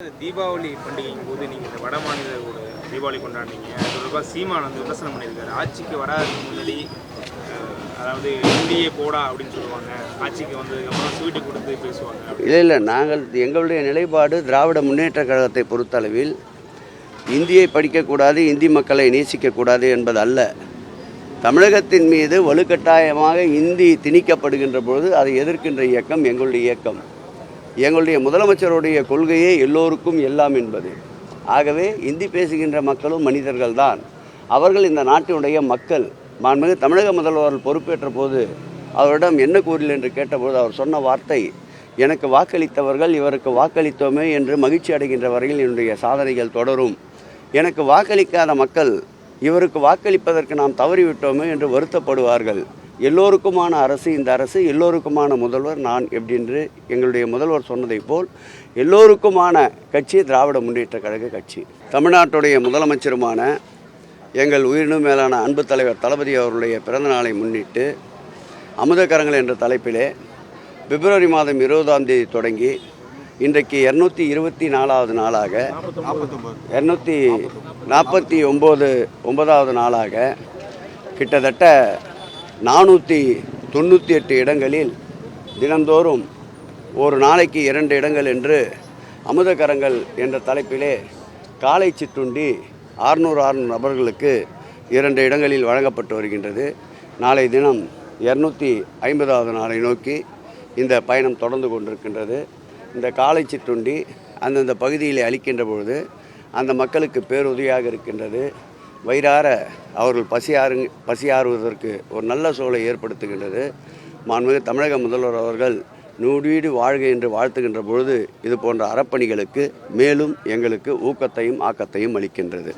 தீபாவளி பண்டிகையின் போது நீங்கள் இந்த வட மாநிலத்தோட தீபாவளி கொண்டாடினீங்க. அது தொடர்பாக சீமான் விமர்சனம் பண்ணியிருக்காரு. ஆட்சிக்கு வராதுக்கு முன்னாடி அதாவது இந்தியே போடா அப்படின்னு சொல்லுவாங்க, ஆட்சிக்கு வந்ததுக்கப்புறம் ஸ்வீட்டு கொடுத்து பேசுவாங்க. இல்லை நாங்கள் எங்களுடைய நிலைப்பாடு திராவிட முன்னேற்ற கழகத்தை பொறுத்தளவில் இந்தியை படிக்கக்கூடாது, இந்தி மக்களை நேசிக்கக்கூடாது என்பது அல்ல. தமிழகத்தின் மீது வலுக்கட்டாயமாக இந்தி திணிக்கப்படுகின்ற பொழுது அதை எதிர்க்கின்ற இயக்கம் எங்களுடைய இயக்கம். எங்களுடைய முதலமைச்சருடைய கொள்கையே எல்லோருக்கும் எல்லாம் என்பது. ஆகவே இந்தி பேசுகின்ற மக்களும் மனிதர்கள்தான். அவர்கள் இந்த நாட்டினுடைய மக்கள். மாண்புமிகு தமிழக முதல்வர் பொறுப்பேற்ற போது அவரிடம் என்ன கூறில் என்று கேட்டபோது அவர் சொன்ன வார்த்தை, எனக்கு வாக்களித்தவர்கள் இவருக்கு வாக்களித்தோமே என்று மகிழ்ச்சி அடைகின்ற வரையில் என்னுடைய சாதனைகள் தொடரும். எனக்கு வாக்களிக்காத மக்கள் இவருக்கு வாக்களிப்பதற்கு நாம் தவறிவிட்டோமே என்று வருத்தப்படுவார்கள். எல்லோருக்குமான அரசு இந்த அரசு, எல்லோருக்குமான முதல்வர் நான் எப்படின்று எங்களுடைய முதல்வர் சொன்னதை போல் எல்லோருக்குமான கட்சி திராவிட முன்னேற்ற கழக கட்சி. தமிழ்நாட்டுடைய முதலமைச்சருமான எங்கள் உயிரினும் மேலான அன்பு தலைவர் தளபதி அவருடைய பிறந்த நாளை முன்னிட்டு அமுதக்கரங்கள் என்ற தலைப்பிலே பிப்ரவரி மாதம் 20ஆம் தேதி தொடங்கி இன்றைக்கு 224வது நாளாக 249வது நாளாக கிட்டத்தட்ட 498 இடங்களில் தினந்தோறும் ஒரு நாளைக்கு 2 இடங்கள் என்று அமுதக்கரங்கள் என்ற தலைப்பிலே காலை சிற்றுண்டி 600 நபர்களுக்கு 2 இடங்களில் வழங்கப்பட்டு வருகின்றது. நாளை தினம் 250வது நாளை நோக்கி இந்த பயணம் தொடர்ந்து கொண்டிருக்கின்றது. இந்த காலை சிற்றுண்டி அந்தந்த பகுதியில் அளிக்கின்ற பொழுது அந்த மக்களுக்கு பேருதவியாக இருக்கின்றது. வயிறார அவர்கள் பசியாறுவதற்கு ஒரு நல்ல சூழலை ஏற்படுத்துகின்றது. மாண்புமிகு தமிழக முதல்வர் அவர்கள் நூடீடு வாழ்க என்று வாழ்த்துகின்ற பொழுது இது போன்ற அறப்பணிகளுக்கு மேலும் எங்களுக்கு ஊக்கத்தையும் ஆக்கத்தையும் அளிக்கின்றது.